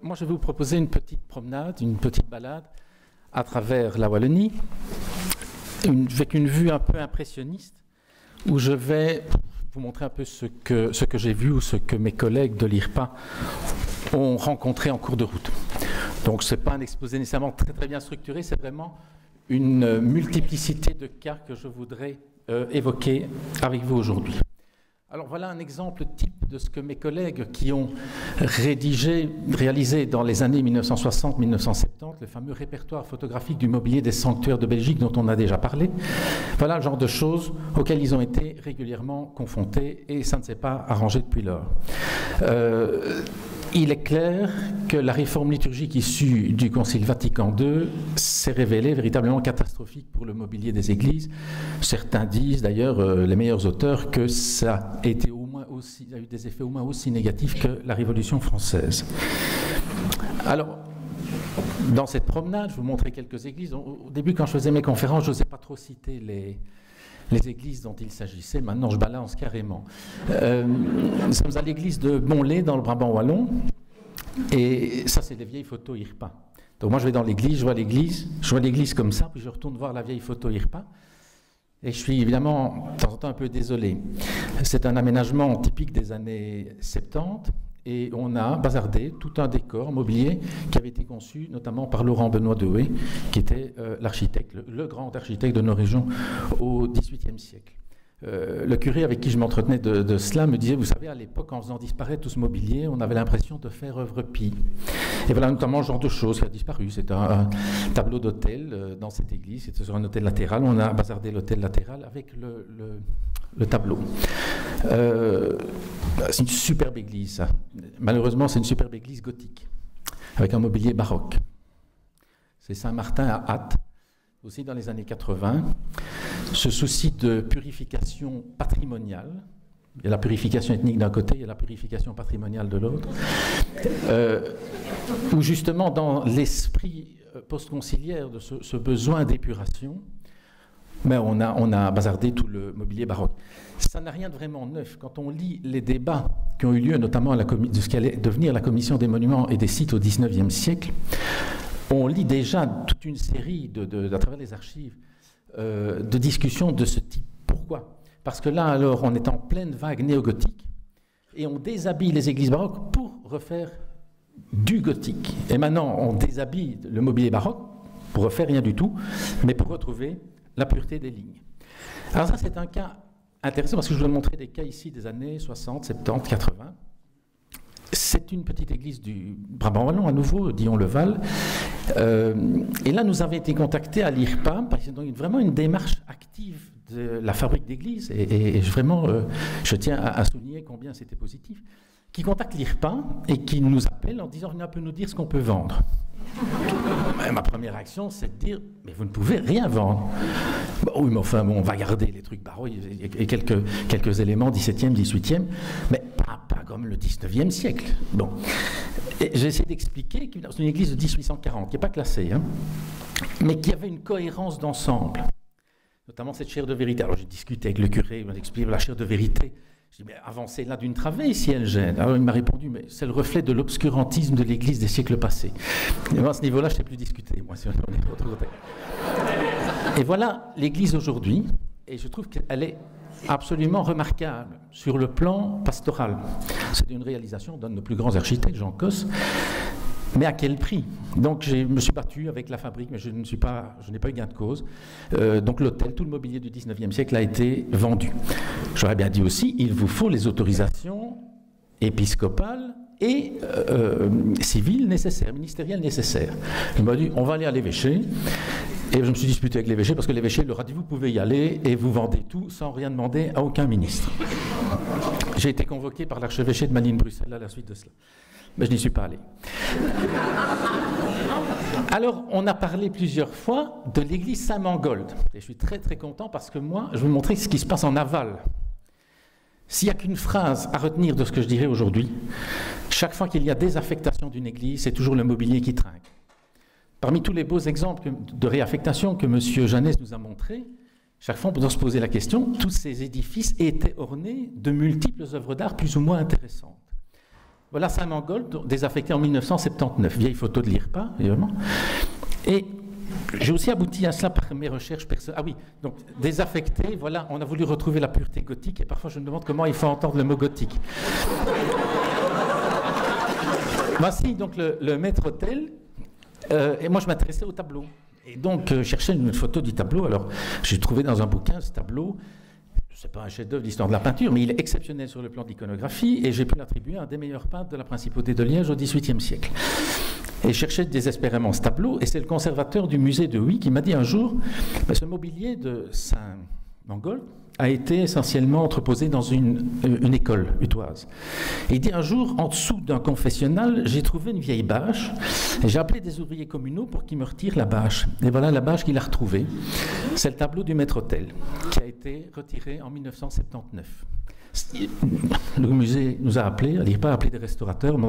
Moi, je vais vous proposer une petite promenade, une petite balade à travers la Wallonie, avec une vue un peu impressionniste, où je vais vous montrer un peu ce que j'ai vu ou ce que mes collègues de l'IRPA ont rencontré en cours de route. Donc, ce n'est pas un exposé nécessairement très bien structuré, c'est vraiment une multiplicité de cas que je voudrais évoquer avec vous aujourd'hui. Alors voilà un exemple type de ce que mes collègues qui ont réalisé dans les années 1960-1970 le fameux répertoire photographique du mobilier des sanctuaires de Belgique dont on a déjà parlé. Voilà le genre de choses auxquelles ils ont été régulièrement confrontés et ça ne s'est pas arrangé depuis lors. Il est clair que la réforme liturgique issue du Concile Vatican II s'est révélée véritablement catastrophique pour le mobilier des églises. Certains disent d'ailleurs, les meilleurs auteurs, que ça a été a eu des effets au moins aussi négatifs que la Révolution française. Alors, dans cette promenade, je vous montrer quelques églises. Au début, quand je faisais mes conférences, je n'osais pas trop citer les églises dont il s'agissait. Maintenant, je balance carrément. Nous sommes à l'église de Bonlay, dans le Brabant wallon. Et ça, c'est les vieilles photos IRPA. Donc moi, je vais dans l'église, je vois l'église comme ça, puis je retourne voir la vieille photo IRPA. Et je suis évidemment, de temps en temps, un peu désolé. C'est un aménagement typique des années 70. Et on a bazardé tout un décor mobilier qui avait été conçu notamment par Laurent Benoît Dehouet, qui était l'architecte, le grand architecte de nos régions au XVIIIe siècle. Le curé avec qui je m'entretenais de cela me disait, vous savez, à l'époque, en faisant disparaître tout ce mobilier, on avait l'impression de faire œuvre pie. Et voilà notamment le genre de choses qui a disparu. C'est un tableau d'hôtel dans cette église, c'était sur un hôtel latéral, on a bazardé l'hôtel latéral avec le tableau. C'est une superbe église, ça. Malheureusement, c'est une superbe église gothique, avec un mobilier baroque. C'est Saint-Martin à Ath, aussi dans les années 80. Ce souci de purification patrimoniale, il y a la purification ethnique d'un côté, il y a la purification patrimoniale de l'autre, où justement dans l'esprit post-conciliaire de ce besoin d'épuration, mais on a bazardé tout le mobilier baroque. Ça n'a rien de vraiment neuf. Quand on lit les débats qui ont eu lieu, notamment de ce qui allait devenir la Commission des monuments et des sites au XIXe siècle, on lit déjà toute une série, à travers les archives, de discussions de ce type. Pourquoi ? Parce que là, alors, on est en pleine vague néo-gothique et on déshabille les églises baroques pour refaire du gothique. Et maintenant, on déshabille le mobilier baroque pour refaire rien du tout, mais pour retrouver la pureté des lignes. Alors ça, c'est un cas intéressant parce que je vous ai montré des cas ici des années 60, 70, 80. C'est une petite église du Brabant wallon, à nouveau, Dion-le-Val. Et là, nous avons été contactés à l'IRPA, parce que c'est donc vraiment une démarche active de la fabrique d'églises, et vraiment, je tiens à souligner combien c'était positif, qui contacte l'IRPA et qui nous appelle en disant, venez un peu nous dire ce qu'on peut vendre. Ma première réaction, c'est de dire, mais vous ne pouvez rien vendre. Bon, oui, mais enfin, bon, on va garder les trucs baroques et quelques éléments 17e, 18e, mais pas comme le 19e siècle. Bon. J'ai essayé d'expliquer que c'est une église de 1840, qui n'est pas classée, hein, mais qui avait une cohérence d'ensemble, notamment cette chaire de vérité. Alors j'ai discuté avec le curé, il m'a expliqué la chaire de vérité. Je dis, mais avancez là d'une travée si elle gêne. Alors il m'a répondu, mais c'est le reflet de l'obscurantisme de l'Église des siècles passés. Et moi, à ce niveau-là, je ne sais plus discuter. Moi, si on est autre côté. Et voilà l'Église aujourd'hui, et je trouve qu'elle est absolument remarquable sur le plan pastoral. C'est une réalisation d'un de nos plus grands architectes, Jean Cosse. Mais à quel prix? Donc je me suis battu avec la fabrique, mais je n'ai pas eu gain de cause. Donc l'hôtel, tout le mobilier du 19e siècle a été vendu. J'aurais bien dit aussi, il vous faut les autorisations épiscopales et civiles nécessaires, ministérielles nécessaires. Il m'a dit, on va aller à l'évêché. Et je me suis disputé avec l'évêché parce que l'évêché leur a dit, vous pouvez y aller et vous vendez tout sans rien demander à aucun ministre. J'ai été convoqué par l'archevêché de Malines-Bruxelles à la suite de cela. Mais je n'y suis pas allé. Alors, on a parlé plusieurs fois de l'église Saint-Mangold. Et je suis très très content parce que moi, je vais vous montrer ce qui se passe en aval. S'il n'y a qu'une phrase à retenir de ce que je dirais aujourd'hui, chaque fois qu'il y a désaffectation d'une église, c'est toujours le mobilier qui trinque. Parmi tous les beaux exemples de réaffectation que M. Jeannès nous a montrés, chaque fois on peut se poser la question, tous ces édifices étaient ornés de multiples œuvres d'art plus ou moins intéressantes. Voilà Saint-Mangold, désaffecté en 1979. Vieille photo de l'IRPA, évidemment. Et j'ai aussi abouti à cela par mes recherches personnelles. Ah oui, donc désaffecté, voilà, on a voulu retrouver la pureté gothique, et parfois je me demande comment il faut entendre le mot gothique. Voici donc le maître-autel, et moi je m'intéressais au tableau. Et donc je cherchais une photo du tableau, alors j'ai trouvé dans un bouquin ce tableau. Ce n'est pas un chef-d'œuvre d'histoire de la peinture, mais il est exceptionnel sur le plan de l'iconographie, et j'ai pu l'attribuer à un des meilleurs peintres de la principauté de Liège au XVIIIe siècle. Et je cherchais désespérément ce tableau, et c'est le conservateur du musée de Huy qui m'a dit un jour, ce mobilier de Saint-Mangold a été essentiellement entreposé dans une école utoise. Et il dit un jour, en dessous d'un confessionnal, j'ai trouvé une vieille bâche, et j'ai appelé des ouvriers communaux pour qu'ils me retirent la bâche. Et voilà la bâche qu'il a retrouvée. C'est le tableau du maître-autel, qui a été retiré en 1979. Le musée nous a appelés, il n'a pas appelé des restaurateurs, mais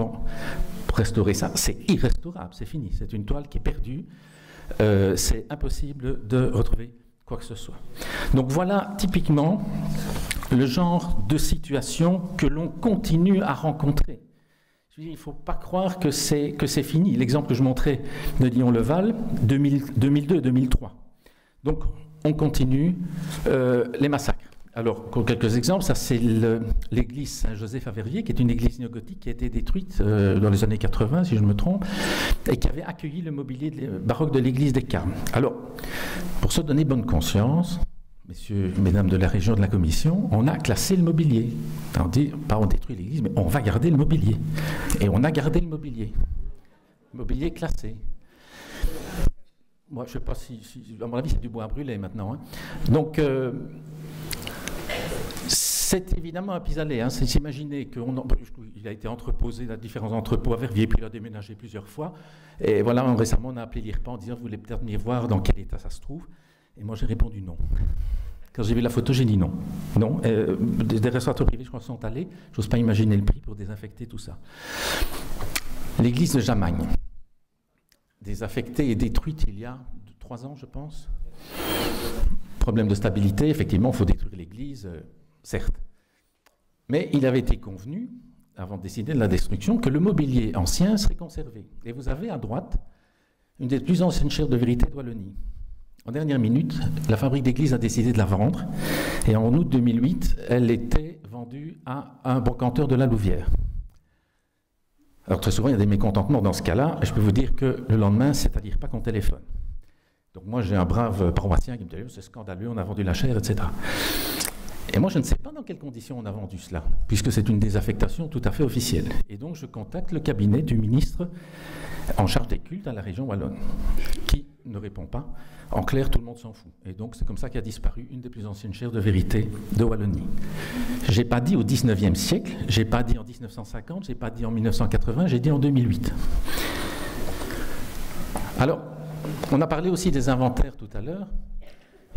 pour restaurer ça, c'est irrestaurable, c'est fini. C'est une toile qui est perdue, c'est impossible de retrouver quoi que ce soit. Donc voilà typiquement le genre de situation que l'on continue à rencontrer. Il ne faut pas croire que c'est fini. L'exemple que je montrais de Dion-le-Val, 2002-2003. Donc on continue les massacres. Alors, quelques exemples, ça c'est l'église Saint-Joseph à Verviers, qui est une église néogothique qui a été détruite dans les années 80, si je ne me trompe, et qui avait accueilli le mobilier baroque de l'église des Carmes. Alors, pour se donner bonne conscience, messieurs, mesdames de la région de la commission, on a classé le mobilier. On dit, pas on détruit l'église, mais on va garder le mobilier. Et on a gardé le mobilier. Mobilier classé. Moi, je ne sais pas si, à mon avis, c'est du bois à brûler maintenant. Hein. Donc, c'est évidemment un pis-aller. Hein. C'est s'imaginer qu'il a été entreposé dans différents entrepôts à Verviers, puis il a déménagé plusieurs fois. Et voilà, récemment, on a appelé l'IRPA en disant, vous voulez peut-être venir voir dans quel état ça se trouve. Et moi, j'ai répondu non. Quand j'ai vu la photo, j'ai dit non. Non. Des restaurateurs privés, je crois, sont allés. Je n'ose pas imaginer le prix pour désinfecter tout ça. L'église de Jamagne, désaffectée et détruite il y a 3 ans, je pense. Problème de stabilité, effectivement, il faut détruire l'église, certes. Mais il avait été convenu, avant de décider de la destruction, que le mobilier ancien serait conservé. Et vous avez à droite une des plus anciennes chaires de vérité de Wallonie. En dernière minute, la fabrique d'église a décidé de la vendre, et en août 2008, elle était vendue à un brocanteur de la Louvière. Alors très souvent, il y a des mécontentements dans ce cas-là, et je peux vous dire que le lendemain, c'est-à-dire pas qu'on téléphone. Donc moi, j'ai un brave paroissien qui me dit « c'est scandaleux, on a vendu la chaire, etc. » Et moi, je ne sais pas dans quelles conditions on a vendu cela, puisque c'est une désaffectation tout à fait officielle. Et donc, je contacte le cabinet du ministre en charge des cultes à la région wallonne, qui ne répond pas. En clair, tout le monde s'en fout. Et donc, c'est comme ça qu'a disparu une des plus anciennes chaires de vérité de Wallonie. Je n'ai pas dit au 19e siècle, je n'ai pas dit en 1950, je n'ai pas dit en 1980, j'ai dit en 2008. Alors, on a parlé aussi des inventaires tout à l'heure.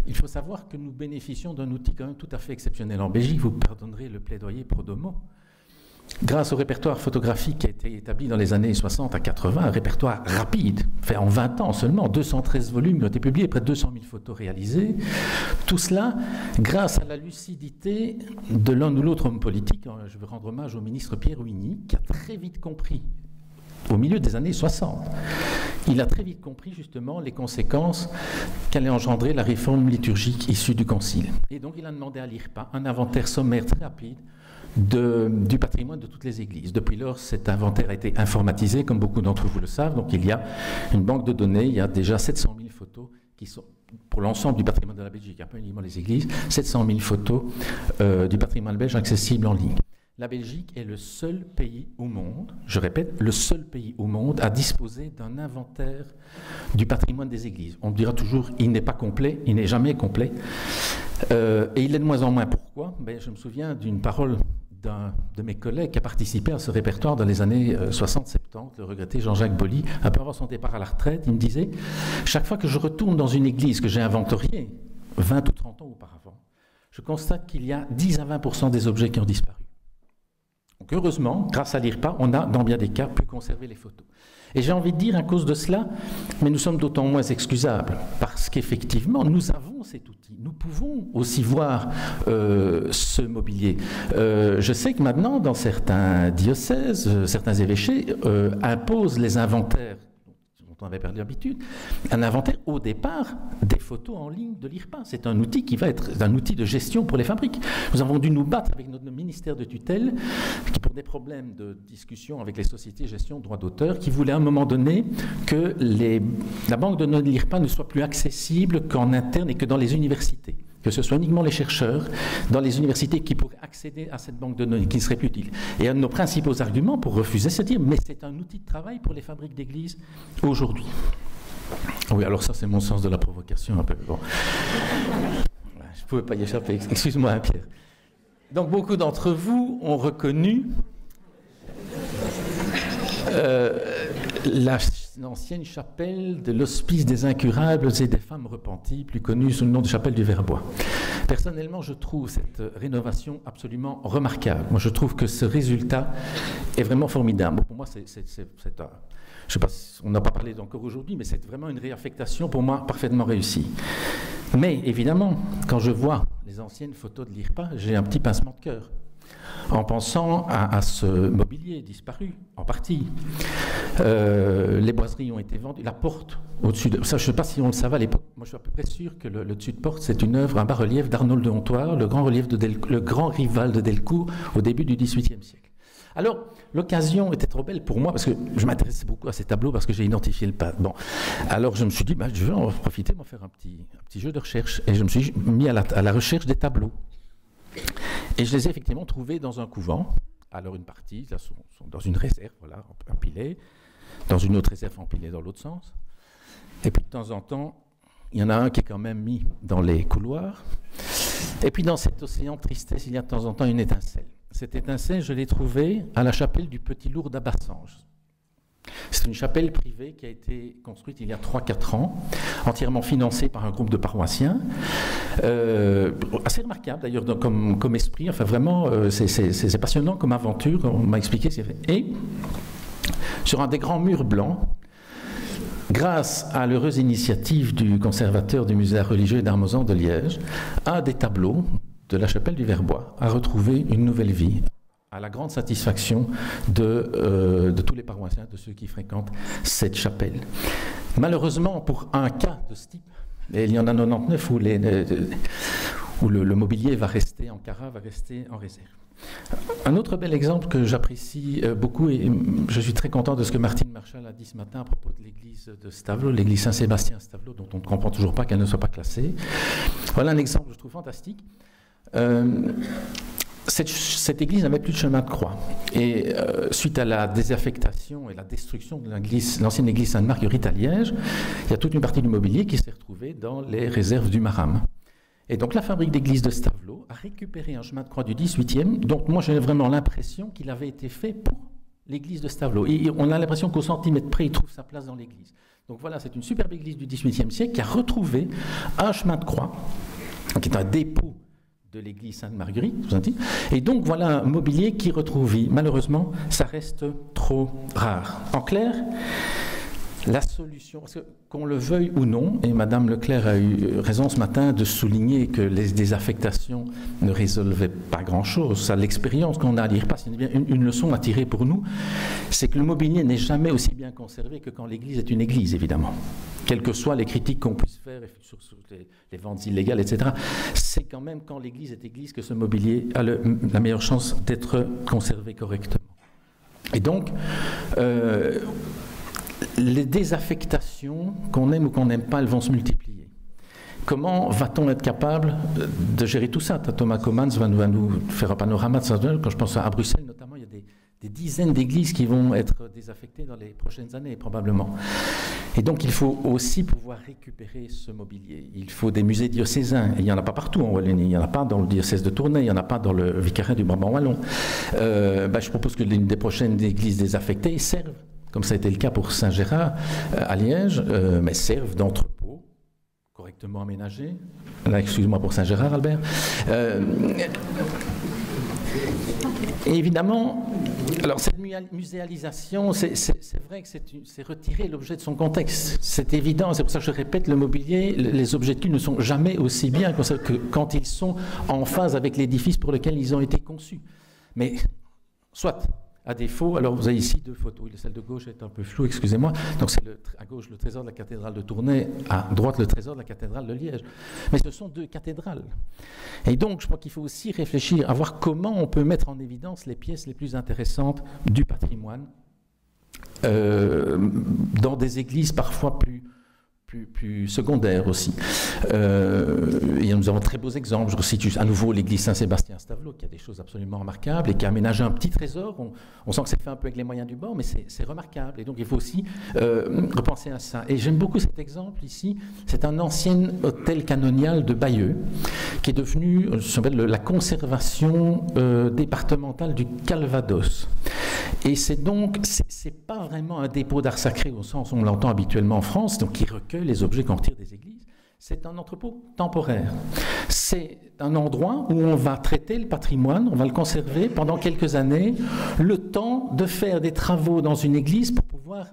Il faut savoir que nous bénéficions d'un outil quand même tout à fait exceptionnel en Belgique. Vous pardonnerez le plaidoyer Prodomo. Grâce au répertoire photographique qui a été établi dans les années 60 à 80, un répertoire rapide, fait en 20 ans seulement, 213 volumes qui ont été publiés, près de 200 000 photos réalisées. Tout cela grâce à la lucidité de l'un ou l'autre homme politique. Je veux rendre hommage au ministre Pierre Ouigny, qui a très vite compris, au milieu des années 60, il a très vite compris justement les conséquences qu'allait engendrer la réforme liturgique issue du Concile. Et donc il a demandé à l'IRPA un inventaire sommaire très rapide du patrimoine de toutes les églises. Depuis lors, cet inventaire a été informatisé, comme beaucoup d'entre vous le savent. Donc il y a une banque de données, il y a déjà 700 000 photos qui sont, pour l'ensemble du patrimoine de la Belgique, pas uniquement les églises, 700 000 photos du patrimoine belge accessibles en ligne. La Belgique est le seul pays au monde, je répète, le seul pays au monde à disposer d'un inventaire du patrimoine des églises. On dira toujours, il n'est pas complet, il n'est jamais complet. Et il est de moins en moins. Pourquoi ? Je me souviens d'une parole d'un de mes collègues qui a participé à ce répertoire dans les années 60-70, le regretté Jean-Jacques Bolly, après avoir son départ à la retraite, il me disait « Chaque fois que je retourne dans une église que j'ai inventoriée, 20 ou 30 ans auparavant, je constate qu'il y a 10 à 20% des objets qui ont disparu. » Donc heureusement, grâce à l'IRPA, on a dans bien des cas pu conserver les photos. Et j'ai envie de dire à cause de cela, mais nous sommes d'autant moins excusables, parce qu'effectivement, nous avons cet outil. Nous pouvons aussi voir ce mobilier. Je sais que maintenant, dans certains diocèses, certains évêchés imposent les inventaires dont on avait perdu l'habitude, un inventaire au départ des photos en ligne de l'IRPA. C'est un outil qui va être un outil de gestion pour les fabriques. Nous avons dû nous battre avec notre ministère de tutelle, qui pour des problèmes de discussion avec les sociétés de gestion de droits d'auteur, qui voulait à un moment donné que la banque de données de l'IRPA ne soit plus accessible qu'en interne et que dans les universités. Que ce soit uniquement les chercheurs dans les universités qui pourraient accéder à cette banque de données, qui ne serait plus utile. Et un de nos principaux arguments pour refuser, c'est de dire mais c'est un outil de travail pour les fabriques d'églises aujourd'hui. Oui, alors ça c'est mon sens de la provocation un peu. Bon. Je ne pouvais pas y échapper, excuse-moi hein, Pierre. Donc beaucoup d'entre vous ont reconnu l'ancienne chapelle de l'Hospice des Incurables et des Femmes Repenties, plus connue sous le nom de chapelle du Verbois. Personnellement, je trouve cette rénovation absolument remarquable. Moi, je trouve que ce résultat est vraiment formidable. Bon, pour moi, je sais pas, on n'a pas parlé encore aujourd'hui, mais c'est vraiment une réaffectation pour moi parfaitement réussie. Mais évidemment, quand je vois les anciennes photos de l'IRPA, j'ai un petit pincement de cœur. En pensant à ce mobilier disparu, en partie. Les boiseries ont été vendues. La porte, au-dessus de... Ça, je ne sais pas si on le savait à l'époque. Moi, je suis à peu près sûr que le dessus de porte, c'est une œuvre, un bas-relief d'Arnold de Hontoir, le grand rival de Delcourt au début du XVIIIe siècle. Alors, l'occasion était trop belle pour moi, parce que je m'intéressais beaucoup à ces tableaux, parce que j'ai identifié le pas. Bon. Alors, je me suis dit, je vais en profiter, m'en faire un petit jeu de recherche. Et je me suis mis à la recherche des tableaux. Et je les ai effectivement trouvés dans un couvent. Alors une partie, là, sont dans une réserve, voilà, empilée, dans une autre réserve empilée dans l'autre sens. Et puis de temps en temps, il y en a un qui est quand même mis dans les couloirs. Et puis dans cet océan de tristesse, il y a de temps en temps une étincelle. Cette étincelle, je l'ai trouvée à la chapelle du Petit Lourd d'Abassange. C'est une chapelle privée qui a été construite il y a 3-4 ans, entièrement financée par un groupe de paroissiens, assez remarquable d'ailleurs comme esprit, enfin vraiment c'est passionnant comme aventure, on m'a expliqué ce qu'il y avait. Et sur un des grands murs blancs, grâce à l'heureuse initiative du conservateur du musée religieux d'Armozan de Liège, un des tableaux de la chapelle du Verbois a retrouvé une nouvelle vie, à la grande satisfaction de tous les paroissiens, de ceux qui fréquentent cette chapelle. Malheureusement, pour un cas de ce type, et il y en a 99 où le mobilier va rester en Cara, va rester en réserve. Un autre bel exemple que j'apprécie beaucoup, et je suis très content de ce que Martine Marchal a dit ce matin à propos de l'église de Stavelot, l'église Saint-Sébastien-Stavelot, dont on ne comprend toujours pas qu'elle ne soit pas classée. Voilà un exemple que je trouve fantastique. Cette église n'avait plus de chemin de croix. Et suite à la désaffectation et la destruction de l'ancienne église Sainte-Marguerite à Liège, il y a toute une partie du mobilier qui s'est retrouvée dans les réserves du Maram. Et donc la fabrique d'église de Stavelot a récupéré un chemin de croix du XVIIIe, donc moi j'ai vraiment l'impression qu'il avait été fait pour l'église de Stavelot. Et on a l'impression qu'au centimètre près, il trouve sa place dans l'église. Donc voilà, c'est une superbe église du XVIIIe siècle qui a retrouvé un chemin de croix, qui est un dépôt de l'église Sainte-Marguerite, et donc voilà un mobilier qui retrouve vie. Malheureusement, ça reste trop rare. En clair, la solution, parce que qu'on le veuille ou non, et Madame Leclerc a eu raison ce matin de souligner que les désaffectations ne résolvaient pas grand-chose. Ça, l'expérience qu'on a à l'IRPA, c'est bien une leçon à tirer pour nous, c'est que le mobilier n'est jamais aussi bien conservé que quand l'église est une église, évidemment. Quelles que soient les critiques qu'on puisse faire sur les ventes illégales, etc., c'est quand même quand l'église est église que ce mobilier a la meilleure chance d'être conservé correctement. Et donc, les désaffectations, qu'on aime ou qu'on n'aime pas, elles vont se multiplier. Comment va-t-on être capable de gérer tout ça? Thomas Comans va nous faire un panorama de ça. Quand je pense à Bruxelles, notamment, il y a des dizaines d'églises qui vont être désaffectées dans les prochaines années, probablement. Et donc, il faut aussi pouvoir récupérer ce mobilier. Il faut des musées diocésains. Et il n'y en a pas partout en Wallonie. Il n'y en a pas dans le diocèse de Tournai, il n'y en a pas dans le vicariat du Brabant Wallon. Je propose que l'une des prochaines églises désaffectées servent, comme ça a été le cas pour Saint-Gérard à Liège, mais servent d'entrepôt correctement aménagé. Là, excuse-moi pour Saint-Gérard, Albert. Et évidemment, alors cette muséalisation, c'est vrai que c'est retirer l'objet de son contexte. C'est évident, c'est pour ça que je répète, le mobilier, les objets de culte ne sont jamais aussi bien que quand ils sont en phase avec l'édifice pour lequel ils ont été conçus. Mais, soit, à défaut, alors vous avez ici deux photos, celle de gauche est un peu floue, excusez-moi, donc c'est à gauche le trésor de la cathédrale de Tournai, à droite le trésor de la cathédrale de Liège. Mais ce sont deux cathédrales. Et donc je crois qu'il faut aussi réfléchir à voir comment on peut mettre en évidence les pièces les plus intéressantes du patrimoine dans des églises parfois plus secondaires aussi. Et nous avons de très beaux exemples. Je recite à nouveau l'église Saint-Sébastien-Stavelot, qui a des choses absolument remarquables et qui a aménagé un petit trésor. On sent que c'est fait un peu avec les moyens du bord, mais c'est remarquable. Et donc il faut aussi repenser à ça. Et j'aime beaucoup cet exemple ici. C'est un ancien hôtel canonial de Bayeux, qui est devenu la conservation départementale du Calvados. Et c'est donc, c'est pas vraiment un dépôt d'art sacré au sens où on l'entend habituellement en France, donc qui recueille les objets qu'on retire des églises. C'est un entrepôt temporaire. C'est un endroit où on va traiter le patrimoine, on va le conserver pendant quelques années, le temps de faire des travaux dans une église pour pouvoir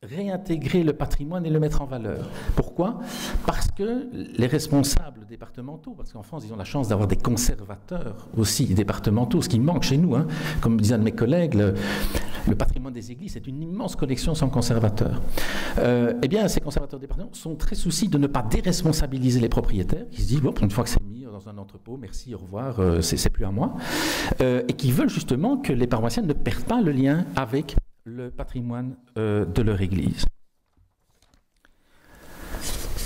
réintégrer le patrimoine et le mettre en valeur. Pourquoi ? Parce que les responsables départementaux, parce qu'en France, ils ont la chance d'avoir des conservateurs aussi départementaux, ce qui manque chez nous, hein. Comme disait un de mes collègues, le patrimoine des églises, c'est une immense collection sans conservateur. Eh bien, ces conservateurs départementaux sont très soucis de ne pas déresponsabiliser les propriétaires, qui se disent, bon, une fois que c'est mis dans un entrepôt, merci, au revoir, c'est plus à moi, et qui veulent justement que les paroissiens ne perdent pas le lien avec le patrimoine de leur église.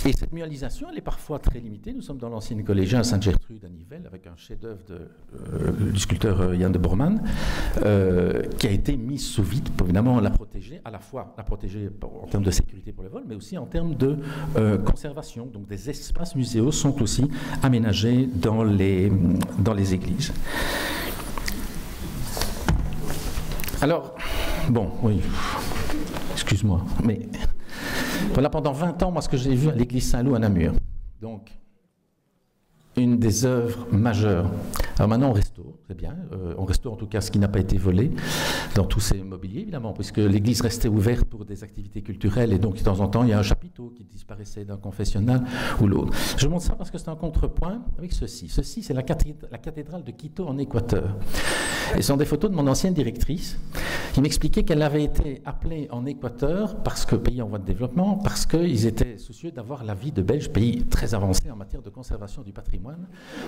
Et cette mutualisation, elle est parfois très limitée. Nous sommes dans l'ancienne collégien à Sainte-Gertrude à Nivelles, avec un chef-d'œuvre du sculpteur Jan de Bormann, qui a été mis sous vide pour évidemment la protéger, à la fois la protéger en termes de sécurité pour le vol, mais aussi en termes de conservation. Donc des espaces muséaux sont aussi aménagés dans les églises. Alors, bon, oui, excuse-moi, mais voilà, pendant 20 ans, moi, ce que j'ai vu à l'église Saint-Loup à Namur, donc une des œuvres majeures. Alors maintenant, on restaure, c'est bien, on restaure en tout cas ce qui n'a pas été volé dans tous ces mobiliers, évidemment, puisque l'église restait ouverte pour des activités culturelles, et donc de temps en temps, il y a un chapiteau qui disparaissait d'un confessionnal ou l'autre. Je montre ça parce que c'est un contrepoint avec ceci. Ceci, c'est la cathédrale de Quito en Équateur. Et ce sont des photos de mon ancienne directrice qui m'expliquait qu'elle avait été appelée en Équateur, parce que pays en voie de développement, parce qu'ils étaient soucieux d'avoir l'avis de Belges, pays très avancé en matière de conservation du patrimoine,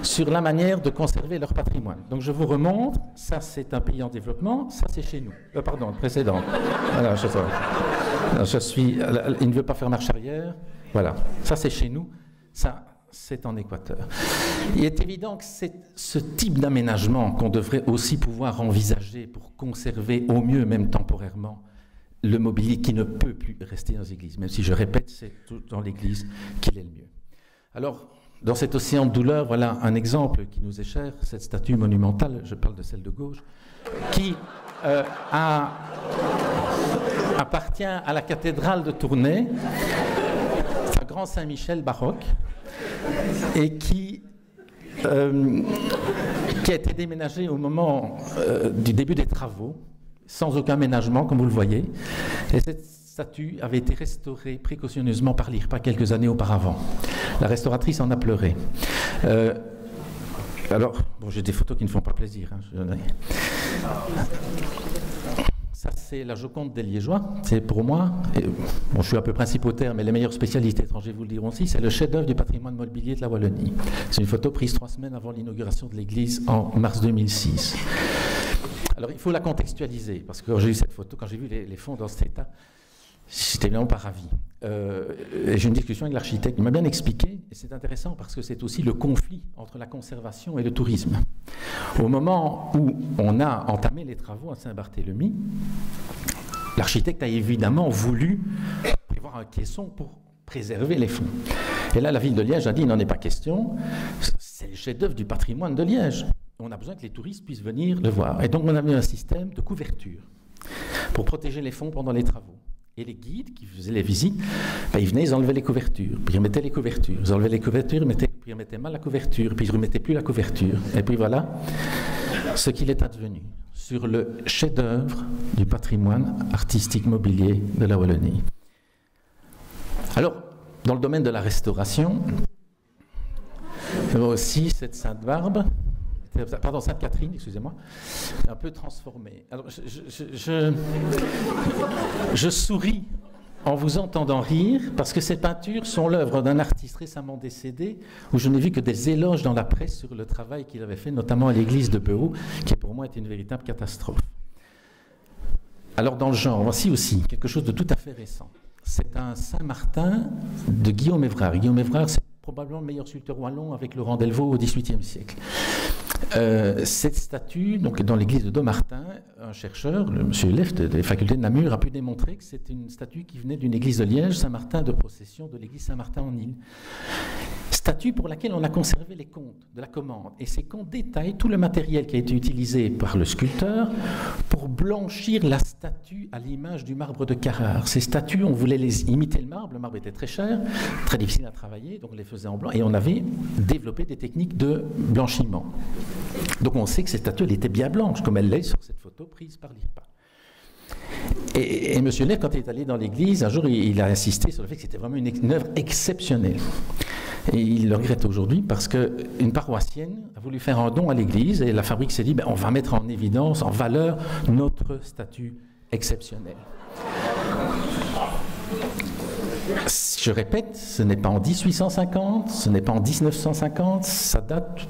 sur la manière de conserver leur patrimoine. Donc je vous remontre, ça c'est un pays en développement, ça c'est chez nous. Pardon, le précédent. Voilà, je suis, il ne veut pas faire marche arrière. Voilà, ça c'est chez nous, ça c'est en Équateur. Il est évident que c'est ce type d'aménagement qu'on devrait aussi pouvoir envisager pour conserver au mieux, même temporairement, le mobilier qui ne peut plus rester dans les églises, même si je répète, c'est dans l'église qu'il est le mieux. Alors, dans cet océan de douleur, voilà un exemple qui nous est cher, cette statue monumentale, je parle de celle de gauche, qui appartient à la cathédrale de Tournai, un grand Saint-Michel baroque, et qui a été déménagé au moment du début des travaux, sans aucun aménagement, comme vous le voyez. Et cette statue avait été restaurée précautionneusement par l'IRPA quelques années auparavant. La restauratrice en a pleuré. Alors, bon, j'ai des photos qui ne font pas plaisir. Hein, ça, c'est la Joconde des Liégeois. C'est pour moi, bon, je suis un peu principautaire, mais les meilleurs spécialistes étrangers vous le diront aussi, c'est le chef-d'œuvre du patrimoine mobilier de la Wallonie. C'est une photo prise 3 semaines avant l'inauguration de l'église en mars 2006. Alors, il faut la contextualiser, parce que quand j'ai vu cette photo, quand j'ai vu les fonds dans cet état, j'étais vraiment pas ravi. J'ai eu une discussion avec l'architecte, il m'a bien expliqué, et c'est intéressant parce que c'est aussi le conflit entre la conservation et le tourisme. Au moment où on a entamé les travaux à Saint-Barthélemy, l'architecte a évidemment voulu prévoir un caisson pour préserver les fonds. Et là, la ville de Liège a dit, il n'en est pas question, c'est le chef-d'œuvre du patrimoine de Liège. On a besoin que les touristes puissent venir le voir. Et donc, on a mis un système de couverture pour protéger les fonds pendant les travaux. Et les guides qui faisaient les visites, ben, ils venaient, ils enlevaient les couvertures, puis ils remettaient les couvertures, ils enlevaient les couvertures, puis ils remettaient mal la couverture, puis ils ne remettaient plus la couverture. Et puis voilà, ce qu'il est advenu sur le chef-d'œuvre du patrimoine artistique mobilier de la Wallonie. Alors, dans le domaine de la restauration, il y a aussi cette Sainte-Barbe, pardon, Sainte-Catherine, excusez-moi, un peu transformée. Alors, je souris en vous entendant rire, parce que ces peintures sont l'œuvre d'un artiste récemment décédé, où je n'ai vu que des éloges dans la presse sur le travail qu'il avait fait, notamment à l'église de Beau, qui pour moi est une véritable catastrophe. Alors dans le genre, voici aussi quelque chose de tout à fait récent. C'est un Saint-Martin de Guillaume Évrard. Guillaume Évrard, c'est probablement le meilleur sculpteur wallon avec Laurent Delvaux au XVIIIe siècle. Cette statue, donc dans l'église de Dommartin, un chercheur, le monsieur Left des facultés de Namur, a pu démontrer que c'est une statue qui venait d'une église de Liège, Saint-Martin de procession de l'église Saint-Martin en Île. Statue pour laquelle on a conservé les comptes de la commande. Et ces comptes détaillent tout le matériel qui a été utilisé par le sculpteur pour blanchir la statue à l'image du marbre de Carrare. Ces statues, on voulait les imiter le marbre était très cher, très difficile à travailler, donc on les faisait en blanc, et on avait développé des techniques de blanchiment. Donc on sait que cette statue, elle était bien blanche, comme elle l'est sur cette photo prise par l'IRPA. Et M. Neff, quand il est allé dans l'église, un jour, il a insisté sur le fait que c'était vraiment une œuvre exceptionnelle. Et il le regrette aujourd'hui parce qu'une paroissienne a voulu faire un don à l'église et la fabrique s'est dit on va mettre en évidence, en valeur, notre statue exceptionnelle. Je répète, ce n'est pas en 1850, ce n'est pas en 1950, ça date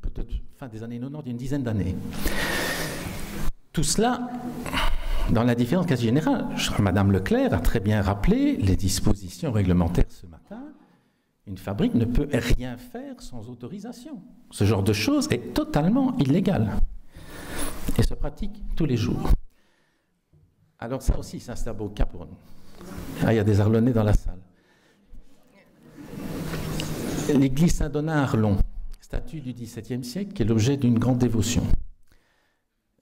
peut-être fin des années 90, d'une dizaine d'années. Tout cela dans l'indifférence quasi générale. Madame Leclerc a très bien rappelé les dispositions réglementaires ce matin. Une fabrique ne peut rien faire sans autorisation. Ce genre de choses est totalement illégal et se pratique tous les jours. Alors ça aussi, ça c'est un beau cas pour nous. Ah, il y a des Arlonnais dans la salle. L'église Saint-Donat à Arlon, statue du XVIIe siècle, qui est l'objet d'une grande dévotion.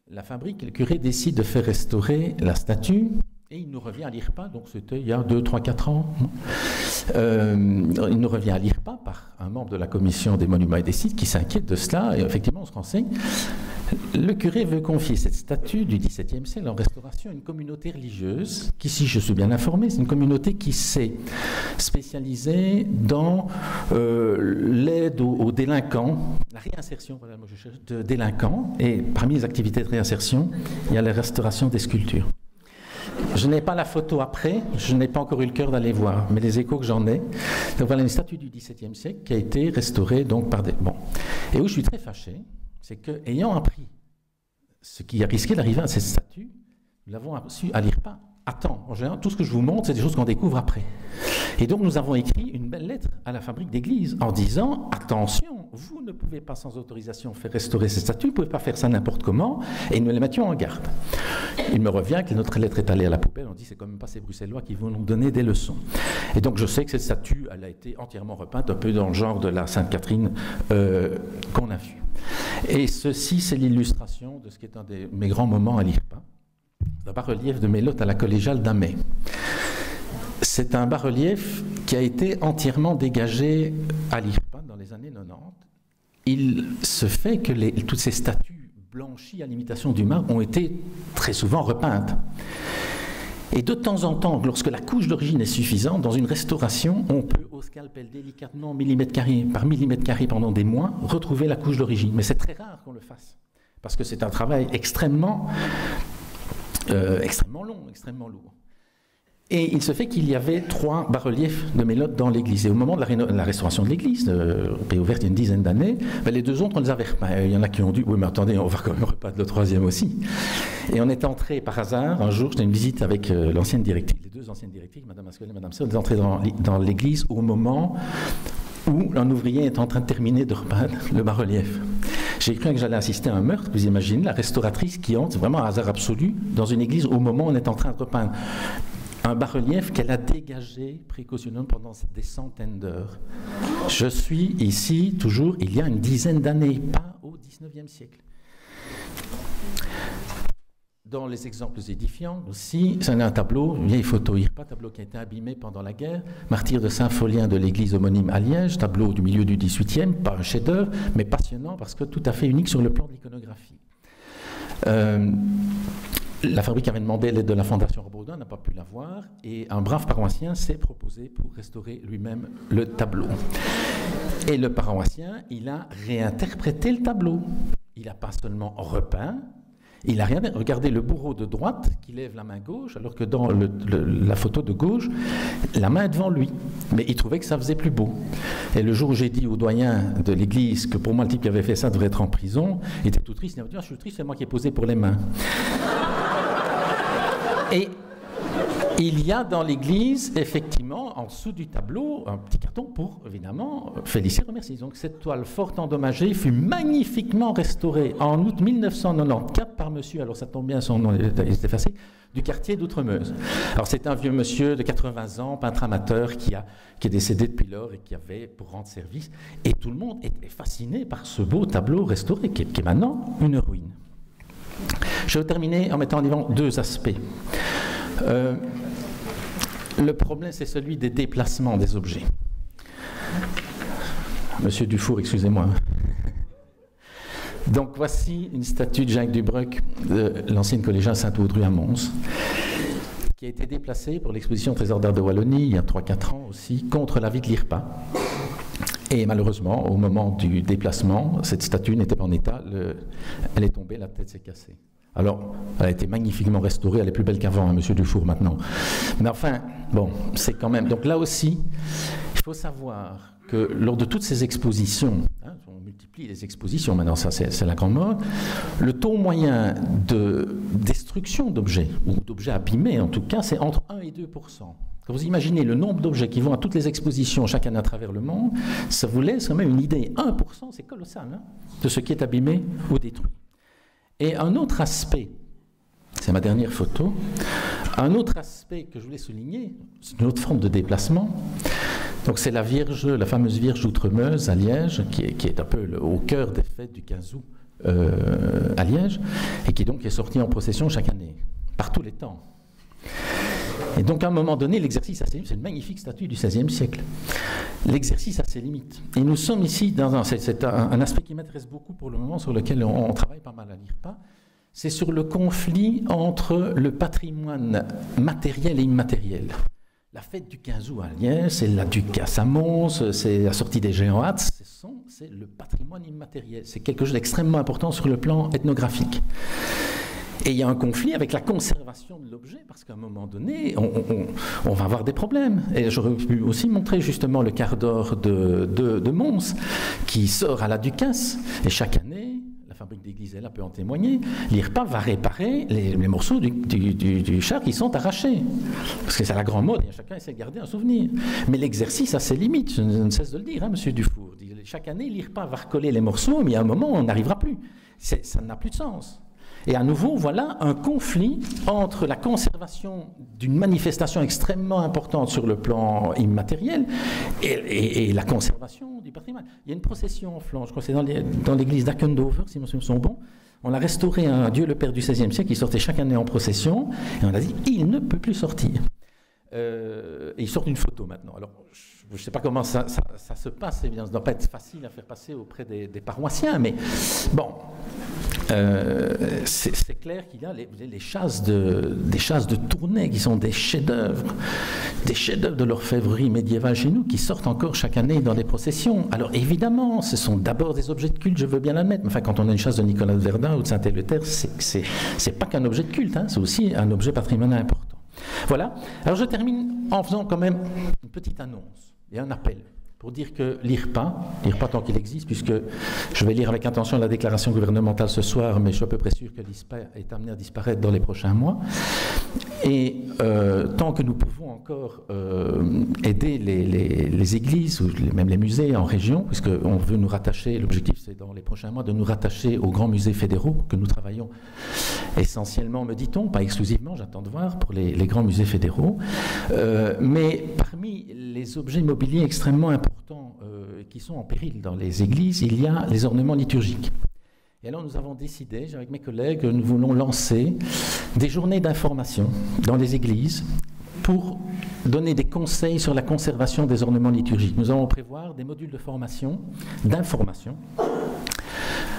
La fabrique, le curé décide de faire restaurer la statue et il nous revient à l'IRPA, donc c'était il y a 2, 3, 4 ans. Il nous revient à l'IRPA par un membre de la commission des monuments et des sites qui s'inquiète de cela et effectivement on se renseigne. Le curé veut confier cette statue du XVIIe siècle en restauration à une communauté religieuse qui, si je suis bien informé, c'est une communauté qui s'est spécialisée dans l'aide aux délinquants, la réinsertion, voilà, moi je cherche, de délinquants, et parmi les activités de réinsertion, il y a la restauration des sculptures. Je n'ai pas la photo après, je n'ai pas encore eu le cœur d'aller voir, mais les échos que j'en ai. Donc voilà une statue du XVIIe siècle qui a été restaurée donc par des... Bon. Et où je suis très fâché, c'est qu'ayant appris ce qui a risqué d'arriver à cette statue, nous l'avons su à l'IRPA. Attends, en général, tout ce que je vous montre, c'est des choses qu'on découvre après. Et donc nous avons écrit une belle lettre à la fabrique d'église en disant « Attention, vous ne pouvez pas sans autorisation faire restaurer ces statues, vous ne pouvez pas faire ça n'importe comment, et nous les mettions en garde. » Il me revient que notre lettre est allée à la poubelle, on dit « C'est quand même pas ces Bruxellois qui vont nous donner des leçons. » Et donc je sais que cette statue, elle a été entièrement repeinte, un peu dans le genre de la Sainte-Catherine qu'on a vue. Et ceci, c'est l'illustration de ce qui est un de mes grands moments à l'IRPA. Un bas-relief de Mélotte à la collégiale d'Amay. C'est un bas-relief qui a été entièrement dégagé à l'IRPA dans les années 90. Il se fait que toutes ces statues blanchies à l'imitation du marbre ont été très souvent repeintes. Et de temps en temps, lorsque la couche d'origine est suffisante, dans une restauration, on peut au scalpel délicatement, millimètre carré par millimètre carré pendant des mois, retrouver la couche d'origine. Mais c'est très rare qu'on le fasse, parce que c'est un travail extrêmement long, extrêmement lourd. Et il se fait qu'il y avait 3 bas-reliefs de Mélotte dans l'église. Et au moment de la restauration de l'église, qui est ouverte il y a une dizaine d'années, les 2 autres, on les avait repeints. Il y en a qui ont dit, oui mais attendez, on va quand même repeindre le 3e aussi. Et on est entré par hasard, un jour, j'étais une visite avec l'ancienne directrice, les 2 anciennes directrices, Mme Asquel et Mme Sey, on est entrés dans l'église au moment où un ouvrier est en train de terminer de repeindre le bas-relief. J'ai cru que j'allais assister à un meurtre, vous imaginez, la restauratrice qui entre, c'est vraiment un hasard absolu, dans une église au moment où on est en train de repeindre un bas-relief qu'elle a dégagé précautionneusement pendant des centaines d'heures. Je suis ici, toujours, il y a une dizaine d'années, pas au XIXe siècle. Dans les exemples édifiants aussi, c'est un tableau, une vieille photo IRPA, tableau qui a été abîmé pendant la guerre, martyr de Saint-Folien de l'église homonyme à Liège, tableau du milieu du XVIIIe, pas un chef-d'œuvre, mais passionnant parce que tout à fait unique sur le plan de l'iconographie. La fabrique avait demandé l'aide de la Fondation Baudin, n'a pas pu l'avoir, et un brave paroissien s'est proposé pour restaurer lui-même le tableau. Et le paroissien, il a réinterprété le tableau. Il n'a pas seulement repeint, il a rien. Regardez le bourreau de droite qui lève la main gauche, alors que dans la photo de gauche, la main est devant lui. Mais il trouvait que ça faisait plus beau. Et le jour où j'ai dit au doyen de l'église que pour moi le type qui avait fait ça devrait être en prison, il était tout triste. Il m'a dit, je suis triste, c'est moi qui ai posé pour les mains. Et il y a dans l'église, effectivement, en dessous du tableau, un petit carton pour, évidemment, féliciter et remercier. Donc cette toile fort endommagée fut magnifiquement restaurée en août 1994 par monsieur, alors ça tombe bien, son nom est effacé, du quartier d'Outremeuse. Alors c'est un vieux monsieur de 80 ans, peintre amateur, qui est décédé depuis lors et qui avait pour rendre service. Et tout le monde était fasciné par ce beau tableau restauré, qui est maintenant une ruine. Je vais terminer en mettant en avant deux aspects. Le problème, c'est celui des déplacements des objets. Monsieur Dufour, excusez-moi. Donc voici une statue de Jacques Dubruck de l'ancienne collégiale Saint-Audru à Mons, qui a été déplacée pour l'exposition Trésor d'art de Wallonie il y a 3-4 ans aussi, contre l'avis de l'IRPA. Et malheureusement, au moment du déplacement, cette statue n'était pas en état, elle est tombée, la tête s'est cassée. Alors, elle a été magnifiquement restaurée, elle est plus belle qu'avant, hein, monsieur Dufour, maintenant. Mais enfin, bon, c'est quand même... Donc là aussi, il faut savoir que lors de toutes ces expositions, hein, on multiplie les expositions, maintenant ça c'est la grande mode, le taux moyen de destruction d'objets, ou d'objets abîmés en tout cas, c'est entre 1 et 2%. Quand vous imaginez le nombre d'objets qui vont à toutes les expositions chaque année à travers le monde, ça vous laisse quand même une idée. 1%, c'est colossal, hein, de ce qui est abîmé ou détruit. Et un autre aspect, c'est ma dernière photo, un autre aspect que je voulais souligner, c'est une autre forme de déplacement. Donc c'est la Vierge, la fameuse Vierge d'Outremeuse à Liège, qui est un peu au cœur des fêtes du 15 août à Liège, et qui donc est sortie en procession chaque année, par tous les temps. Et donc à un moment donné, l'exercice a ses limites. C'est une magnifique statue du XVIe siècle. L'exercice a ses limites. Et nous sommes ici dans c'est un aspect qui m'intéresse beaucoup pour le moment, sur lequel on travaille pas mal à l'IRPA. C'est sur le conflit entre le patrimoine matériel et immatériel. La fête du 15 août à Liège, c'est la Ducasse à Mons, c'est la sortie des Géants Hâtes, c'est le patrimoine immatériel. C'est quelque chose d'extrêmement important sur le plan ethnographique. Et il y a un conflit avec la conservation de l'objet, parce qu'à un moment donné, on va avoir des problèmes. Et j'aurais pu aussi montrer justement le quart d'or de Mons, qui sort à la Ducasse, et chaque année, la fabrique d'église, elle peut en témoigner, l'IRPA va réparer les morceaux du char qui sont arrachés. Parce que c'est la grande mode, et chacun essaie de garder un souvenir. Mais l'exercice a ses limites, je ne cesse de le dire, hein, monsieur Dufour. Chaque année, l'IRPA va recoller les morceaux, mais à un moment, on n'arrivera plus. Ça n'a plus de sens. Et à nouveau, voilà un conflit entre la conservation d'une manifestation extrêmement importante sur le plan immatériel et la conservation du patrimoine. Il y a une procession en Flandre, je crois que c'est dans l'église d'Ackendover, si mes souvenirs sont bons. On a restauré un Dieu le Père du XVIe siècle qui sortait chaque année en procession, et on a dit, il ne peut plus sortir. Et il sort une photo maintenant. Alors, je ne sais pas comment ça se passe, évidemment, ça ne doit pas être facile à faire passer auprès des paroissiens, mais bon, c'est clair qu'il y a des chasses de Tournai qui sont des chefs-d'œuvre de l'orfèvrerie médiévale chez nous, qui sortent encore chaque année dans les processions. Alors évidemment, ce sont d'abord des objets de culte, je veux bien l'admettre, mais enfin, quand on a une chasse de Nicolas de Verdun ou de Saint-Éleuthère, c'est pas qu'un objet de culte, hein, c'est aussi un objet patrimonial important. Voilà. Alors je termine en faisant quand même une petite annonce et un appel pour dire que l'IRPA tant qu'il existe, puisque je vais lire avec attention la déclaration gouvernementale ce soir, mais je suis à peu près sûr que l'IRPA est amené à disparaître dans les prochains mois. Et tant que nous pouvons encore aider les églises, ou même les musées en région, puisqu'on veut nous rattacher, l'objectif c'est dans les prochains mois de nous rattacher aux grands musées fédéraux que nous travaillons essentiellement, me dit-on, pas exclusivement, j'attends de voir, pour les grands musées fédéraux. Mais parmi les objets mobiliers extrêmement importants qui sont en péril dans les églises, il y a les ornements liturgiques. Et alors nous avons décidé, avec mes collègues, nous voulons lancer des journées d'information dans les églises pour donner des conseils sur la conservation des ornements liturgiques. Nous allons prévoir des modules de formation, d'information,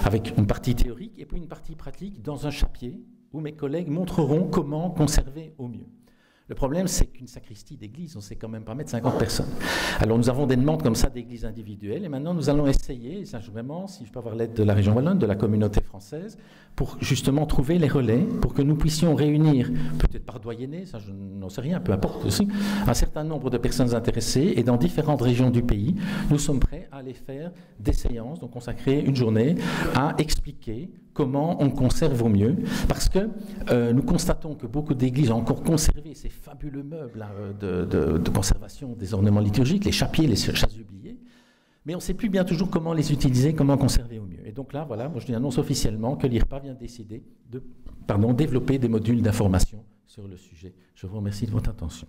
avec une partie théorique et puis une partie pratique dans un chapier où mes collègues montreront comment conserver au mieux. Le problème, c'est qu'une sacristie d'église, on ne sait quand même pas mettre 50 personnes. Alors nous avons des demandes comme ça d'églises individuelles, et maintenant nous allons essayer, et ça, vraiment, si je peux avoir l'aide de la région wallonne, de la communauté française, pour justement trouver les relais, pour que nous puissions réunir, peut-être par doyenné, ça je n'en sais rien, peu importe aussi, un certain nombre de personnes intéressées, et dans différentes régions du pays, nous sommes prêts à aller faire des séances, donc consacrer une journée à expliquer comment on conserve au mieux, parce que nous constatons que beaucoup d'églises ont encore conservé ces fabuleux meubles là, de conservation des ornements liturgiques, les chapiers, les chasubliers, mais on ne sait plus bien toujours comment les utiliser, comment conserver au mieux. Et donc là, voilà, moi je annonce officiellement que l'IRPA vient de décider de développer des modules d'information sur le sujet. Je vous remercie de votre attention.